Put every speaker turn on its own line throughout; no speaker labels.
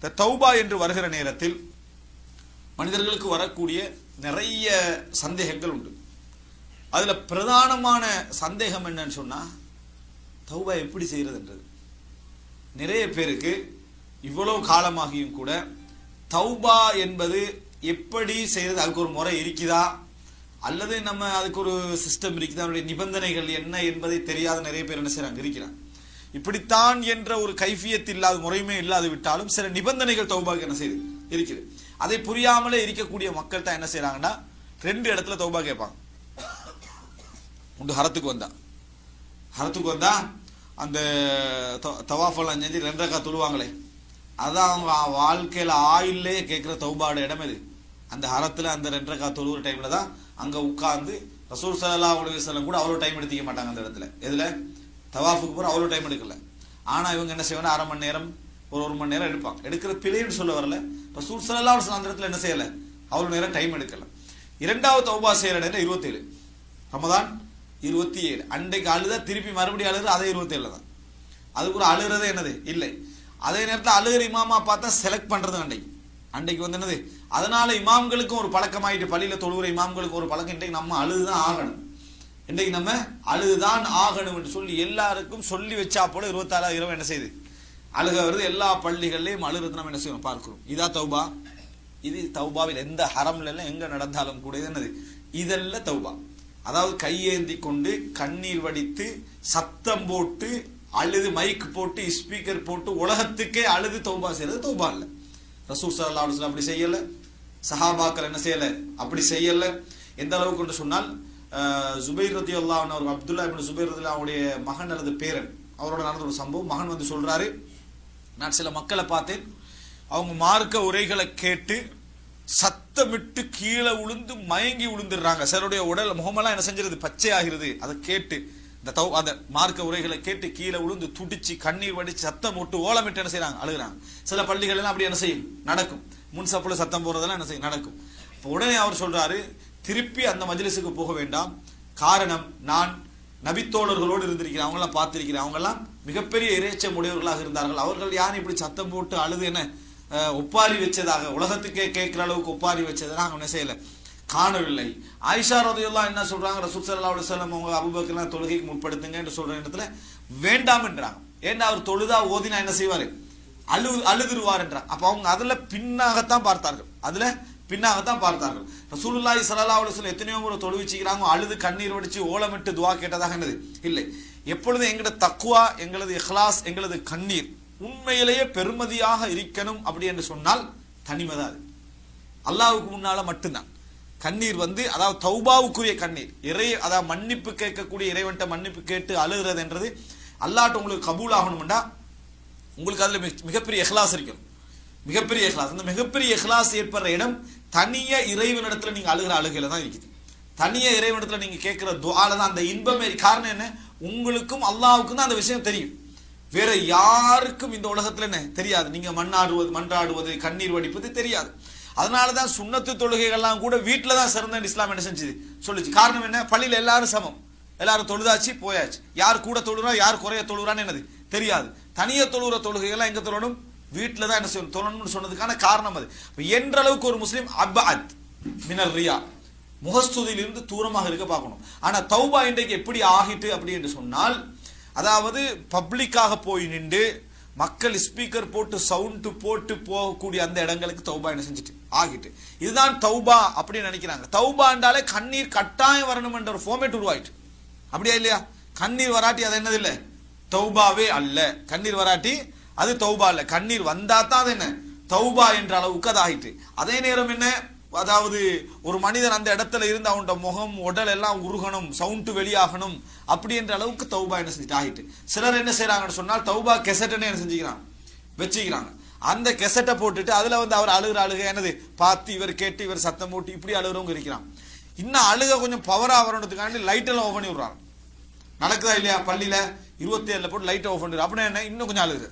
இந்த தௌபா என்று வருகிற நேரத்தில் மனிதர்களுக்கு வரக்கூடிய நிறைய சந்தேகங்கள் உண்டு. அதுல பிரதானமான சந்தேகம் என்னன்னு சொன்னா, தௌபா எப்படி செய்யறதுன்றது. நிறைய பேருக்கு இவ்வளவு காலமாகியும் கூட தௌபா என்பது எப்படி செய்யறது, அதுக்கு ஒரு முறை இருக்குதா அல்லது நம்ம அதுக்கு ஒரு சிஸ்டம் இருக்குதா, அதனுடைய நிபந்தனைகள் என்ன என்பதை தெரியாத நிறைய பேர் என்ன செய்யறாங்க, இருக்கிறாங்க. இப்படித்தான் என்ற ஒரு கைஃபியத் இல்லாத, முறையுமே இல்லாது விட்டாலும் சில நிபந்தனைகள் தௌபாக்கு என்ன செய்யுது, இருக்குது. அதை புரியாமலே இருக்கக்கூடிய மக்கள் தான் என்ன செய்யறாங்கன்னா, ரெண்டு இடத்துல தௌபா கேட்பாங்க. உண்டு ஹரத்துக்கு வந்தா அந்த தவாஃபெல்லாம் செஞ்சு 2 ரக்காத் தொழுவாங்களே, அதான் அவங்க வாழ்க்கையில ஆயிலே கேட்கிற தௌபாட இடம் எது, அந்த ஹரத்துல அந்த 2 ரக்காத் தொழுகிற டைம்ல தான் அங்க உட்கார்ந்து. ரசூல் ஸல்லல்லாஹு அலைஹி வஸல்லம் கூட அவ்வளவு டைம் எடுத்துக்க மாட்டாங்க அந்த இடத்துல. எதுல, தவாஃபுக்கு போற அவ்வளவு டைம் எடுக்கல. ஆனா இவங்க என்ன செய்வாங்க, அரை மணி நேரம் ஒரு மணி நேரம் எடுப்பாங்க. எடுக்கிற பிழைன்னு சொல்ல வரல, ரசூல் ஸல்லல்லாஹு அலைஹி வஸல்லம் அந்த இடத்துல என்ன செய்யல, அவ்வளவு நேரம் டைம் எடுக்கல. இரண்டாவது தௌபா செய்யற நேரம் 27 ரமதான் 27 அன்றைக்கு அழுதா திருப்பி மறுபடியும் அழுது அதே 27 தான். அதுக்கு ஒரு அழுகிறதே என்னது இல்லை. அதே நேரத்தில் அழுகிற இமாமா பார்த்தா செலக்ட் பண்றது அன்றைக்கு வந்து என்னது. அதனால இமாம்களுக்கும் ஒரு பழக்கமாயிட்டு, பள்ளியில தொழுகிற இமாம்களுக்கு ஒரு பழக்கம், இன்றைக்கு நம்ம அழுதுதான் ஆகணும், இன்றைக்கு நம்ம அழுதுதான் ஆகணும் என்று சொல்லி எல்லாருக்கும் சொல்லி வச்சா போல 26 இரவு என்ன செய்யுது, அழுக வருது. எல்லா பள்ளிகள்லையும் அழுகிறது நம்ம என்ன செய்யணும் பார்க்கிறோம். இதா தௌபா. இது தௌபாவில் எந்த ஹரம்ல எல்லாம் எங்க நடந்தாலும் கூட இது என்னது, இதெல்லாம் தௌபா. அதாவது கையேந்தி கொண்டு கண்ணீர் வடித்து சத்தம் போட்டு அழுது, மைக் போட்டு ஸ்பீக்கர் போட்டு உலகத்துக்கே அழுது தௌபா செய்யறது தௌபா இல்ல. ரசூல் ஸல்லல்லாஹு அலைஹி வஸல்லம் அப்படி செய்யல, சஹாபாக்கள் என்ன செய்யல, அப்படி செய்யல. எந்த அளவுக்கு என்று சொன்னால், ஜுபைர் ரலியல்லாஹு அன்ஹு, அப்துல்லா இப்னு ஜுபைர் ரலியல்லாஹு அவருடைய மகன் அல்லது பேரன், அவரோட நடந்த ஒரு சம்பவம். மகன் வந்து சொல்றாரு, நான் சில மக்களை பார்த்தேன், அவங்க மார்க்க உரைகளை கேட்டு சத்தமிட்டு கீழே விழுந்து மயங்கி விழுந்துடுறாங்க. சிலருடைய உடல் முகமெல்லாம் என்ன செஞ்சிருது, பச்சை ஆகிறது. அதை கேட்டு அந்த மார்க்க உரைகளை கேட்டு கீழே விழுந்து துடிச்சு கண்ணீர் வடிச்சு சத்தம் போட்டு ஓலமிட்டு என்ன செய்யறாங்க, அழுகுறாங்க. சில பள்ளிகள் எல்லாம் அப்படி என்ன செய்யும், நடக்கும். முன் சப்புல சத்தம் போடுறதெல்லாம் என்ன செய்யும், நடக்கும். உடனே அவர் சொல்றாரு, திருப்பி அந்த மஜ்லிஸுக்கு போக வேண்டாம். காரணம், நான் நபித்தோழர்களோடு இருந்திருக்கிறேன், அவங்க எல்லாம் பார்த்திருக்கிறேன். அவங்க எல்லாம் மிகப்பெரிய இறைச்சம் உடையவர்களாக இருந்தார்கள். அவர்கள் யாரும் இப்படி சத்தம் போட்டு அழுது என்ன ஒப்பாரி வச்சதாக, உலகத்துக்கே கேட்கிற அளவுக்கு ஒப்பாரி வச்சதாக அவங்க என்ன செய்யல, காணவில்லை. ஆயிஷா ரலியல்லாஹு என்ன சொல்றாங்க, ரசூல் ஸல்லல்லாஹு அலைஹி வஸல்லம் அவங்க அபூபக்கர் தொழுகைக்கு முற்படுத்துங்க என்று சொல்ற இடத்துல வேண்டாம் என்றாங்க. ஏன்னா அவர் தொழுதா ஓதினா என்ன செய்வாரு, அழுதுருவார் என்றார். அப்ப அவங்க அதுல பின்னாகத்தான் பார்த்தார்கள். ரசூலுல்லாஹி ஸல்லல்லாஹு அலைஹி வஸல்லம் எத்தனையோ முறை தொழுவிச்சுக்கிறாங்க, அழுது கண்ணீர் வடிச்சு ஓலமிட்டு துஆ கேட்டதாக என்னது இல்லை. எப்பொழுதும் எங்களது தக்வா, எங்களது இஹ்லாஸ், எங்களது கண்ணீர் உண்மையிலேயே பெருமதியாக இருக்கணும் அப்படி என்று சொன்னால் தனிமதான் அது, அல்லாஹ்வுக்கு முன்னால மட்டும்தான் கண்ணீர் வந்து, அதாவது தௌபாவுக்குரிய கண்ணீர், அதாவது மன்னிப்பு கேட்கக்கூடிய இறைவன்ட்ட மன்னிப்பு கேட்டு அழுகிறது என்றது அல்லாஹ்ட்ட உங்களுக்கு கபூல் ஆகணும்டா உங்களுக்கு அதுல மிகப்பெரிய இஹ்லாஸ் இருக்கணும், மிகப்பெரிய இஹ்லாஸ். அந்த மிகப்பெரிய இஹ்லாஸ் ஏற்படுற இடம் தனிய இறைவனிடத்துல நீங்க அழுகிற அழுகையில தான் இருக்குது. தனிய இறைவனிடத்துல நீங்க கேட்கிற துஆல தான் அந்த இன்பமே. காரணம் என்ன, உங்களுக்கும் அல்லாஹ்வுக்கும் தான் அந்த விஷயம் தெரியும், வேற யாருக்கும் இந்த உலகத்துல என்ன தெரியாது. நீங்க மன்றாடுவது கண்ணீர் வடிப்பது தெரியாது. அதனாலதான் சுன்னத்து தொழுகைகள்லாம் கூட வீட்டுல தான் சிறந்த இஸ்லாம் என்ன செஞ்சது சொல்லுச்சு. காரணம் என்ன, பள்ளியில எல்லாரும் சமம், எல்லாரும் தொழுதாச்சு போயாச்சு, யார் கூட தொழுறா யார் குறைய தொழுறான்னு என்னது தெரியாது. தனிய தொழுகிற தொழுகைகள்லாம் எங்க தொழணும், வீட்டுல தான் என்ன செய்யணும் தொழணும்னு சொன்னதுக்கான காரணம் அது. என்ற அளவுக்கு ஒரு முஸ்லிம் அபஅத் மினர் ரியா, முகஸ்துதியிலிருந்து தூரமாக இருக்க பார்க்கணும். ஆனா தௌபா இன்றைக்கு எப்படி ஆகிட்டு அப்படி என்று சொன்னால், அதாவது பப்ளிக்காக போய் நின்று மக்கள் ஸ்பீக்கர் போட்டு சவுண்ட் போட்டு போகக்கூடிய அந்த இடங்களுக்கு தௌபா என்ன செஞ்சுட்டு ஆகிட்டு, இதுதான் தௌபா அப்படின்னு நினைக்கிறாங்க. தௌபா என்றாலே கண்ணீர் கட்டாயம் வரணும் என்ற ஒரு ஃபார்மேட் உருவாயிட்டு, அப்படியா இல்லையா? கண்ணீர் வராட்டி அது என்னது இல்லை, தௌபாவே அல்ல. கண்ணீர் வராட்டி அது தௌபா இல்ல, கண்ணீர் வந்தா தான் அது என்ன தௌபா என்ற அளவுக்கு அது ஆகிட்டு. அதே நேரம் என்ன, அதாவது ஒரு மனிதன் அந்த இடத்துல இருந்து அவனோட முகம் உடல் எல்லாம் உருகணும், சவுண்ட் வெளியாகணும், அப்படி என்ற அளவுக்கு தௌபா என்ன செஞ்சுட்டு ஆகிட்டு. சிலர் என்ன செய்யறாங்கன்னு சொன்னால், தௌபா கெசட்னு என்ன செஞ்சுக்கிறாங்க, வச்சுக்கிறாங்க. அந்த கெசட்டை போட்டுட்டு அதுல வந்து அவர் அழுகிற அழுகை என்னது பார்த்து இவர் கேட்டு இவர் சத்தம் போட்டு இப்படி அழுகிறவங்க இருக்கிறான். இன்னும் அழுக கொஞ்சம் பவரா வரணுன்றதுக்காண்டி லைட் எல்லாம் ஆஃப் பண்ணி விடுறாங்க. நடக்குதா இல்லையா, பள்ளியில 27 போட்டு லைட் ஆஃப் பண்ணிடுறாங்க. அப்படின்னா என்ன, இன்னும் கொஞ்சம் அழுகுது.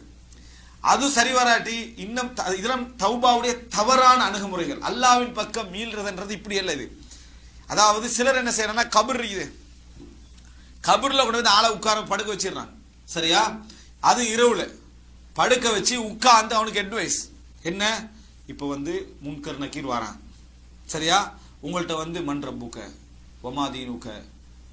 அது சரி வராட்டி இன்னும் இதெல்லாம் தௌபாவுடைய தவறான அணுகுமுறைகள். அல்லாஹ்வின் பக்கம் மீள்றதுன்றது இப்படி அல்ல இது. அதாவது சிலர் என்ன செய்யறாங்கன்னா, கபர் இருக்குது, கபர்ல கொண்டு வந்து ஆளை உட்கார படுக்க வச்சிடறாங்க, சரியா? அது இரவுல படுக்க வச்சு உட்கார்ந்து அவனுக்கு அட்வைஸ் என்ன? இப்போ வந்து முன்கர் நக்கீர் வரான், சரியா? உங்கள்கிட்ட வந்து மன் ரப்புக வமாதீனுக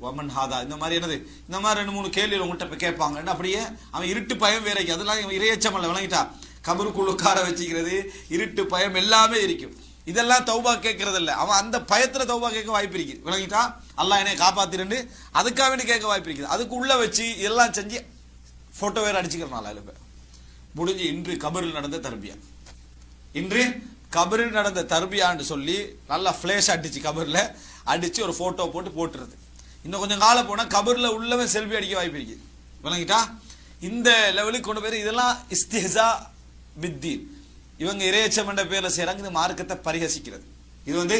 வமன் ஹாதா இந்த மாதிரி என்னது, இந்த மாதிரி 2-3 கேள்விகள் உங்கள்கிட்ட போய் கேட்பாங்க. அப்படியே அவன் இருட்டு பயம் வேற, அதெல்லாம் இரையச்சம் அல்ல, விளங்கிட்டா? கபருக்குள்ள உட்கார வச்சுக்கிறது, இருட்டு பயம் எல்லாமே இருக்கும். இதெல்லாம் தௌபா கேட்கறது இல்லை. அவன் அந்த பயத்துல தௌபா கேட்க வாய்ப்பு இருக்குது, விளங்கிட்டா? அல்லாஹ் என்னை காப்பாத்திரண்டு அதுக்காக வேண்டி கேட்க வாய்ப்பு இருக்குது. அதுக்கு உள்ள வச்சு எல்லாம் செஞ்சு போட்டோ வேற அடிச்சுக்கிறனால இல்லை முடிஞ்சு. இன்று கபரில் நடந்த தர்பியா, இன்று கபரில் நடந்த தர்பியான்னு சொல்லி நல்லா பிளேஷ் அடிச்சு கபரில் அடிச்சு ஒரு போட்டோ போட்டு போட்டுருது. இன்னும் கொஞ்சம் காலம் போனா கபரில் உள்ளவன் செல்ஃபி அடிக்க வாய்ப்பு இருக்குது, விளங்கிட்டா? இந்த லெவலுக்கு கொண்டு போய் இதெல்லாம் இஸ்திஹ்ஸா பித்தீன். இவங்க இறையச்சம் என்ற பேர்ல செய்யறாங்க. இது மார்க்கத்தை பரிகசிக்கிறது, இது வந்து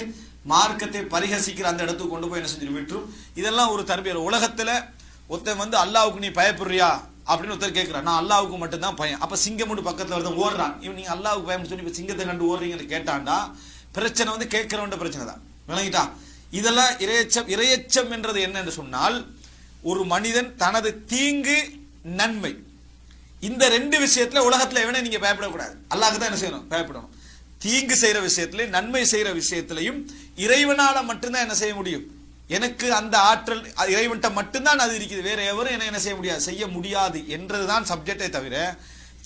மார்க்கத்தை பரிகசிக்கிற அந்த இடத்துக்கு கொண்டு போய் என்ன செஞ்சு விட்டுரும். இதெல்லாம் ஒரு தர்பியா. உலகத்துல ஒருத்தன் வந்து அல்லாவுக்கு நீ பயப்படுறியா அப்படின்னு ஒருத்தர் கேட்கிறான். நான் அல்லாவுக்கு மட்டும்தான் பயம். அப்ப சிங்கம் மட்டும் பக்கத்துல ஒருத்தன் ஓடுறான், இவன் நீங்க அல்லாவுக்கு பயம் சொல்லி இப்ப சிங்கத்தை கண்டு ஓடுறீங்கன்னு கேட்டான்டா, பிரச்சனை வந்து கேட்கிறவன் பிரச்சனை தான், விளங்கிட்டா? இதெல்லாம் இறையச்சம். இறையச்சம் என்றது என்னன்னு சொன்னால், ஒரு மனிதன் தனது தீங்கு நன்மை இந்த 2 விஷயத்துல உலகத்துல எவனே நீங்க பயப்படக்கூடாது. அல்லாஹ்க்கு தான் என்ன செய்யணும்? பயப்படணும். தீங்கு செய்யற விஷயத்திலையும் நன்மை செய்யற விஷயத்திலையும் இறைவனால மட்டும்தான் என்ன செய்ய முடியும். எனக்கு அந்த ஆற்றல் இறைவன்ட்ட மட்டும்தான் அது இருக்குது, வேற எவரும் என்ன செய்ய முடியாது, செய்ய முடியாது என்றதுதான் சப்ஜெக்டே தவிர,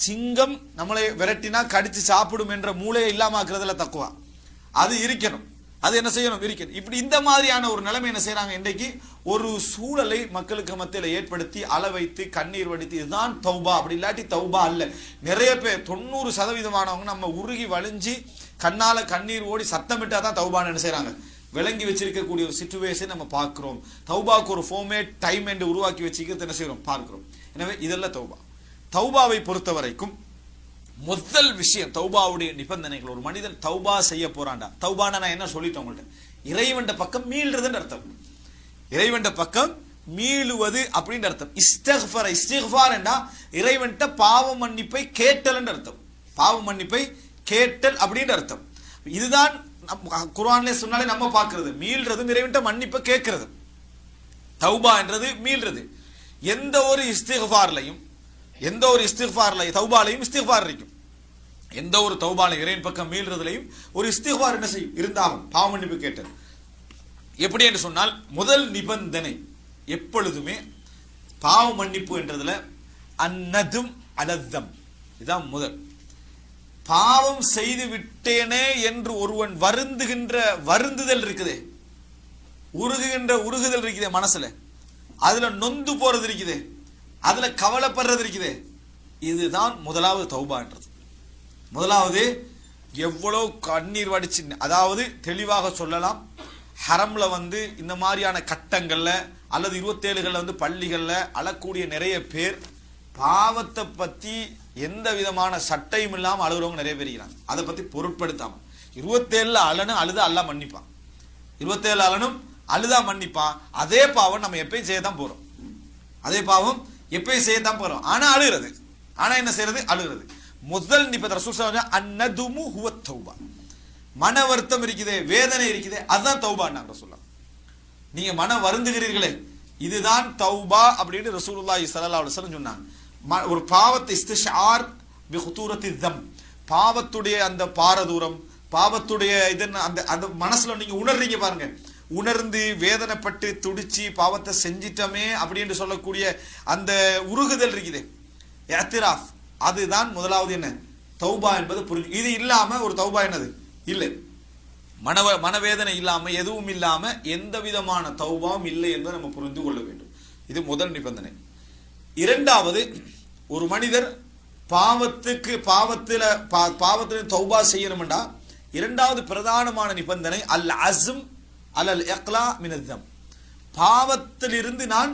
சிங்கம் நம்மளை விரட்டினா கடிச்சு சாப்பிடும் என்ற மூளையை இல்லாம ஆக்குறதுல தக்குவா அது இருக்கணும். அது என்ன செய்யணும்? இருக்கணும். இப்படி இந்த மாதிரியான ஒரு நிலைமை என்ன செய்யறாங்க இன்றைக்கு, ஒரு சூழலை மக்களுக்கு மத்தியில் ஏற்படுத்தி அள வைத்து கண்ணீர் வடித்து இதுதான் தௌபா, அப்படி இல்லாட்டி தௌபா அல்ல. நிறைய பேர் 90% நம்ம உருகி வழிஞ்சி கண்ணால கண்ணீர் ஓடி சத்தமிட்டாதான் தௌபான்னு என்ன செய்யறாங்க, விளங்கி வச்சிருக்கக்கூடிய ஒரு சிச்சுவேஷன் நம்ம பார்க்கிறோம். தௌபாக்கு ஒரு ஃபார்மேட் டைம் என்று உருவாக்கி வச்சுக்கிறது என்ன செய்யறோம், பார்க்கிறோம். எனவே இதெல்லாம் தௌபா. தௌபாவை பொறுத்த வரைக்கும் முதல் விஷயம் தௌபாவுடைய நிபந்தனைகள். ஒரு மனிதன் தௌபா செய்ய போறான்டா, தௌபான நான் என்ன சொல்லிட்டேன் உங்கள்கிட்ட, இறைவன் பக்கம் மீள்றதுன்னு அர்த்தம். இறைவன் பக்கம் மீளுவது அப்படின்னு அர்த்தம். இஸ்திக்ஃபார், இஸ்திக்ஃபார் என்றா இறைவன் பாவ மன்னிப்பை கேட்டல் என்று அர்த்தம். பாவ மன்னிப்பை கேட்டல் அப்படின்னு அர்த்தம். இதுதான் குர்ஆன்ல சொன்னாலே நம்ம பார்க்கிறது. மீள்றதும் இறைவன் மன்னிப்பை கேட்கிறது. தௌபா என்றது மீள்றது. எந்த ஒரு இஸ்திக்ஃபார்லையும் தௌபாலையும் இஸ்திக்ஃபார் இருக்கும். எந்த ஒரு தௌபாலையும் இறைவன் பக்கம் மீள்றதுலையும் ஒரு இஸ்திக்ஃபார் என்ன செய்யும் இருந்தாலும் பாவ மன்னிப்பு கேட்டது. எப்படி என்று சொன்னால், முதல் நிபந்தனை எப்பொழுதுமே பாவ மன்னிப்பு என்றதுல அன்னதும் அலத்தம், இதான் முதல். பாவம் செய்து விட்டேனே என்று ஒருவன் வருந்துகின்ற வருந்துதல் இருக்குதே, உருகுதல் இருக்குதே மனசுல, அதுல நொந்து போறது இருக்குதே, அதுல கவலைப்படுறது இருக்குதே, இதுதான் முதலாவது தௌபான்றது. முதலாவது எவ்வளவு கண்ணீர் வடிச்சு, அதாவது தெளிவாக சொல்லலாம், ஹரம்ல வந்து இந்த மாதிரியான கட்டங்கள்ல அல்லது 27கள்ல வந்து பள்ளிகள்ல அழக்கூடிய நிறைய பேர் பாவத்தை பத்தி எந்த விதமான சட்டையும் இல்லாம அழுகிறவங்க நிறைய பேர் இருக்கிறாங்க. அதை பத்தி பொருட்படுத்தாம 27 அழனும் அழுதா அல்லா மன்னிப்பான், 27 அழனும் அழுதா மன்னிப்பான். அதே பாவம் நம்ம எப்பயும் செய்யத்தான் போறோம், அதே பாவம் எப்பயும் செய்யத்தான் போறோம். ஆனா அழுகிறது, ஆனா என்ன செய்யறது, அழுகிறது. முதல் நிபந்தனை ரசூல் ஸல்லல்லாஹு அலைஹி வஸல்லம் அன்னதுமு ஹுவ தௌபா, மன வருத்தம் இருக்குதே, வேதனை இருக்குதே, அதுதான் தௌபான்னாங்க ரசூலுல்லாஹ். நீங்க மன வருந்துகிறீர்களே, இதுதான் தௌபா அப்படின்னு ரசூலுல்லாஹி ஸல்லல்லாஹு அலைஹி வஸல்லம் சொன்னாங்க. ஒரு பாவத்தை இஸ்திஷார் பி குதூரத்தி தம், பாவத்துடைய அந்த பாரதூரம், பாவத்துடைய இதன் அந்த மனசுல நீங்க உணர்றீங்க பாருங்க, உணர்ந்து வேதனைப்பட்டு துடிச்சு பாவத்தை செஞ்சிட்டமே அப்படின்னு சொல்லக்கூடிய அந்த உருகுதல் இருக்குது, இஅ்திராஃப், அதுதான் முதலாவது என்ன தௌபா என்பது புரிஞ்சு. இது இல்லாம ஒரு தௌபா என்னது இல்லை, மனவேதனை இல்லாம எதுவும் இல்லாம எந்த விதமான தௌபாவும் இல்லை என்பதை நம்ம புரிந்து கொள்ள வேண்டும். இது முதல் நிபந்தனை. இரண்டாவது, ஒரு மனிதர் பாவத்தில் தௌபா செய்யணும்டா, இரண்டாவது பிரதானமான நிபந்தனை அல் அஸ்ம் அலல் இக்லா மினல் தம், பாவத்திலிருந்து நான்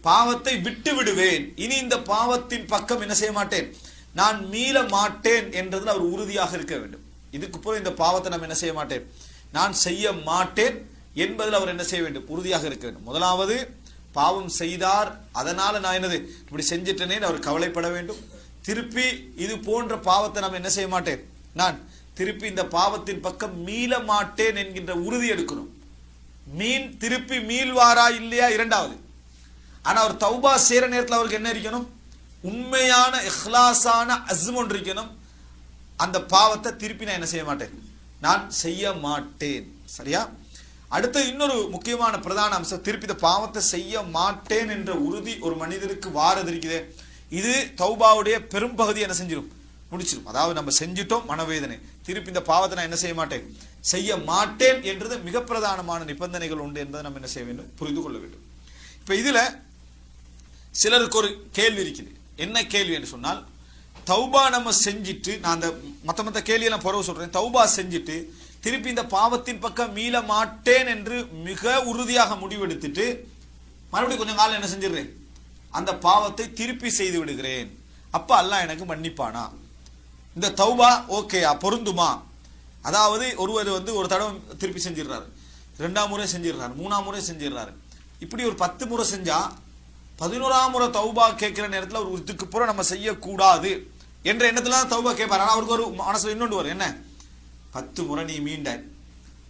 பாவத்தை விட்டு விடுவேன், இனி இந்த பாவத்தின் பக்கம் என்ன செய்ய மாட்டேன், நான் மீள மாட்டேன் என்றதில் அவர் உறுதியாக இருக்க வேண்டும். இதுக்கு பிறகு இந்த பாவத்தை நம்ம என்ன செய்ய மாட்டேன், நான் செய்ய மாட்டேன் என்பதில் அவர் என்ன செய்ய வேண்டும், உறுதியாக இருக்க வேண்டும். முதலாவது பாவம் செய்தார், அதனால நான் என்னது இப்படி செஞ்சிட்டேனே அவர் கவலைப்பட வேண்டும். திருப்பி இது போன்ற பாவத்தை நம்ம என்ன செய்ய மாட்டேன், நான் திருப்பி இந்த பாவத்தின் பக்கம் மீள மாட்டேன் என்கின்ற உறுதி எடுக்கணும். திருப்பி மீள்வாரா இல்லையா இரண்டாவது. ஆனா அவர் தௌபா செய்யற நேரத்தில் அவருக்கு என்ன இருக்கணும், உண்மையான இஹ்லாஸான அஸ்ம் ஒன்று இருக்கணும். அந்த பாவத்தை திருப்பி நான் என்ன செய்ய மாட்டேன், நான் செய்ய மாட்டேன். சரியா? அடுத்து இன்னொரு முக்கியமான பிரதான அம்சம், திருப்பி இந்த பாவத்தை செய்ய மாட்டேன் என்ற உறுதி ஒரு மனிதருக்கு வாரது இருக்குது. இது தௌபாவுடைய பெரும்பகுதி என்ன செஞ்சிடும், முடிச்சிடும். அதாவது நம்ம செஞ்சிட்டோம், மனவேதனை, திருப்பி இந்த பாவத்தை நான் என்ன செய்ய மாட்டேன், செய்ய மாட்டேன் என்றது மிக பிரதானமான நிபந்தனைகள் உண்டு என்பதை நம்ம என்ன செய்ய வேண்டும், புரிந்து கொள்ள வேண்டும். இப்ப இதுல சிலருக்கு ஒரு கேள்வி இருக்குது. என்ன கேள்வி என்று சொன்னால், தௌபா நம்ம செஞ்சிட்டு, நான் அந்த மத்த கேள்வியெல்லாம் பிறகு சொல்றேன், தௌபா செஞ்சிட்டு திருப்பி இந்த பாவத்தின் பக்கம் மீள மாட்டேன் என்று மிக உறுதியாக முடிவெடுத்துட்டு மறுபடியும் கொஞ்சம் காலம் என்ன செஞ்சிடுறேன், அந்த பாவத்தை திருப்பி செய்து விடுகிறேன். அப்ப அல்லாஹ் எனக்கு மன்னிப்பானா? இந்த தௌபா ஓகேயா, பொருந்துமா? அதாவது ஒருவர் ஒரு தடவை திருப்பி செஞ்சிடறாரு, 2ஆம் முறை செஞ்சிடறாரு, 3ஆம் முறை செஞ்சிடறாரு. இப்படி ஒரு 10 முறை செஞ்சா 11ஆம் முறை தௌபா கேட்கிற நேரத்தில் ஒரு இதுக்கு பூரா நம்ம செய்யக்கூடாது என்ற எண்ணத்துல தான் தௌபா கேட்பாரு. ஆனால் அவருக்கு ஒரு மனசுல இன்னொன்று வரும், என்ன, 10 முறை நீ மீண்டாய்,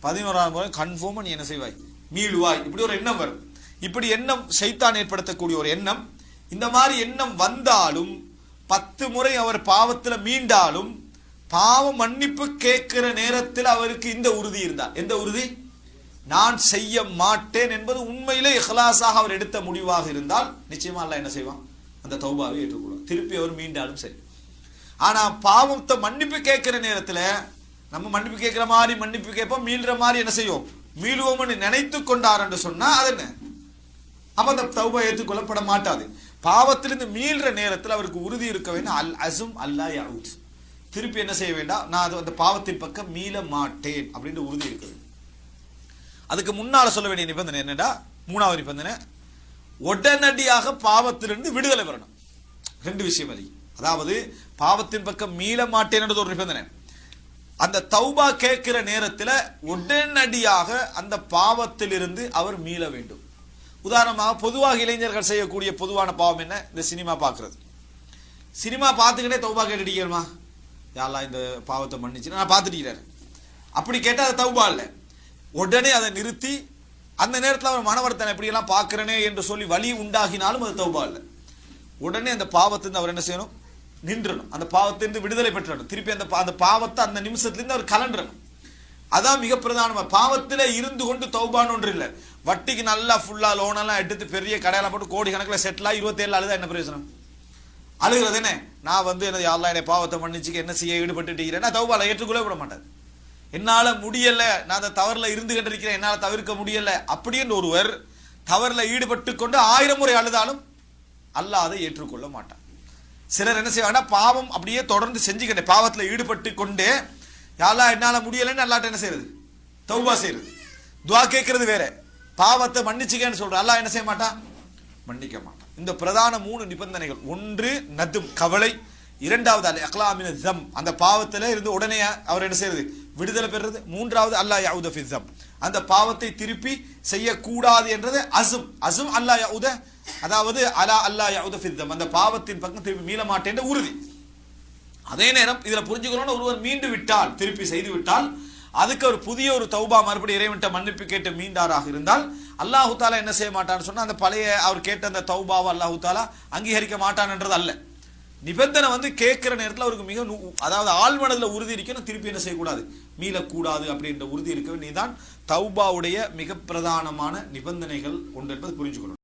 11ஆம் முறை கன்ஃபார்மா நீ என்ன செய்வாய், மீளுவாய். இப்படி ஒரு எண்ணம் வரும். இப்படி எண்ணம் ஷைத்தான் ஏற்படுத்தக்கூடிய ஒரு எண்ணம். இந்த மாதிரி எண்ணம் வந்தாலும் 10 முறை அவர் பாவத்தில் மீண்டாலும் பாவ மன்னிப்பு கேட்கிற நேரத்தில் அவருக்கு இந்த உறுதி இருந்தார். எந்த உறுதி? நான் செய்ய மாட்டேன் என்பது உண்மையிலே இஹ்லாஸாக அவர் எடுத்த முடிவாக இருந்தால் நிச்சயமா அல்லாஹ் என்ன செய்வான், அந்த தௌபாவை ஏற்றுக்கொள்வான். திருப்பி அவர் மீண்டாலும் சரி. ஆனா பாவத்தை மன்னிப்பு கேட்கிற நேரத்துல நம்ம மன்னிப்பு கேட்கிற மாதிரி மன்னிப்பு கேட்போம், மீள்ற மாதிரி என்ன செய்வோம், மீளுவோம்னு நினைத்து கொண்டார் என்று சொன்னா அது என்ன, அப்ப அந்த தௌபா ஏற்றுக்கொள்ளப்பட மாட்டாது. பாவத்திலிருந்து மீள்ற நேரத்தில் அவருக்கு உறுதி இருக்க வேண்டும், அல் அசும் அல்லா யஊத், திருப்பி என்ன செய்ய வேண்டாம், நான் அந்த பாவத்தின் பக்கம் மீள மாட்டேன் அப்படின்ற உறுதி இருக்க வேண்டும். அதுக்கு முன்னால சொல்ல வேண்டிய நிபந்தனை என்னடா, 3வது நிபந்தனை, உடனடியாக பாவத்திலிருந்து விடுதலை பெறணும். 2 விஷயம் அது. அதாவது பாவத்தின் பக்கம் மீள மாட்டேன் என்றது ஒரு நிபந்தனை. அந்த தௌபா கேட்கிற நேரத்தில் உடனடியாக அந்த பாவத்திலிருந்து அவர் மீள வேண்டும். உதாரணமாக பொதுவாக இளைஞர்கள் செய்யக்கூடிய பொதுவான பாவம் என்ன, இந்த சினிமா பார்க்கறது. சினிமா பார்த்துக்கிட்டே தௌபா கேட்டுட்டீங்கம்மா, யாரெல்லாம் இந்த பாவத்தை மன்னிச்சு நான் பார்த்துட்டீங்கிறாரு. அப்படி கேட்டால் அது தௌபா இல்லை. உடனே அதை நிறுத்தி அந்த நேரத்தில் அவர் மனவர்த்தனை எப்படியெல்லாம் பார்க்கிறனே என்று சொல்லி வலி உண்டாகினாலும் அது தௌபா இல்லை. உடனே அந்த பாவத்திலிருந்து அவர் என்ன செய்யணும், நின்றணும். அந்த பாவத்திலிருந்து விடுதலை பெற்றணும். திருப்பி அந்த பாவத்தை அந்த நிமிஷத்திலிருந்து அவர் கலண்டணும். அதான் மிக பிரதானமா. பாவத்திலே இருந்து கொண்டு தௌபான்னு ஒன்று இல்லை. வட்டிக்கு நல்லா ஃபுல்லா லோனெல்லாம் எடுத்து பெரிய கடையில போட்டு கோடி கணக்கில் செட்டில் ஆகி 27 அழுதா என்ன பிரயோஜனம்? அழுகிறது என்ன, நான் எனது யாரெல்லாம் என்னை பாவத்தை மன்னிச்சுக்க என்ன செய்ய ஈடுபட்டுட்டீங்கன்னா தௌபால ஏற்றுக்கொள்ள விட மாட்டாது. என்னால முடியல, நான் அந்த தவறுல இருந்து கொண்டிருக்கிறேன், என்னால் தவிர்க்க முடியல அப்படின்னு ஒருவர் தவறுல ஈடுபட்டு கொண்டு 1000 முறை அழுதாலும் அல்லாஹ் அதை ஏற்றுக்கொள்ள மாட்டான். சிலர் என்ன செய்வாங்கன்னா, பாவம் அப்படியே தொடர்ந்து செஞ்சுக்கிட்டே பாவத்தில் ஈடுபட்டு கொண்டே யாரெல்லாம் என்னால முடியலன்னு அல்லாட்ட என்ன செய்யறது, தௌபா செய்யறது, துவா கேட்கறது வேற, பாவத்தை மன்னிச்சுக்கன்னு சொல்ற அல்லாஹ் என்ன செய்ய மாட்டான், மன்னிக்க மாட்டான். இந்த பிரதான 3 நிபந்தனைகள், ஒன்று நதும் கவலை, 2வது அல் இக்லாமின தம், அந்த பாவத்தில இருந்து உடனே அவர் என்ன செய்யறது, விடுதலை பெறுறது, 3வது அல்லா யஊத ஃபி தம், அந்த பாவத்தை திருப்பி செய்யக்கூடாது என்றது அஸம். அஸம் அல்லா யஊத, அதாவது அலா அல்லா யஊத ஃபி தம், அந்த பாவத்தின் பக்கம் திருப்பி மீள மாட்டேன் என்ற உறுதி. அதே நேரம் இதுல புரிஞ்சுக்கணும், ஒருவர் மீண்டு விட்டால், திருப்பி செய்து விட்டால், அதுக்கு ஒரு புதிய ஒரு தௌபா மறுபடியும் இறைவன்ட்ட மன்னிப்பு கேட்டு மீண்டாராக இருந்தால் அல்லாஹு தாலா என்ன செய்ய மாட்டான்னு சொன்னா, அந்த பழைய அவர் கேட்ட அந்த தௌபாவை அல்லாஹு தாலா அங்கீகரிக்க மாட்டான்ன்றது அல்ல. நிபந்தனை கேட்கிற நேரத்தில் அவருக்கு மிக அதாவது ஆழ்மனதில் உறுதி இருக்கணும், திருப்பி என்ன செய்யக்கூடாது, மீளக்கூடாது அப்படின்ற உறுதி இருக்க வேண்டியதுதான் தௌபாவுடைய மிக பிரதானமான நிபந்தனைகள் ஒன்று என்பது புரிஞ்சுக்கணும்.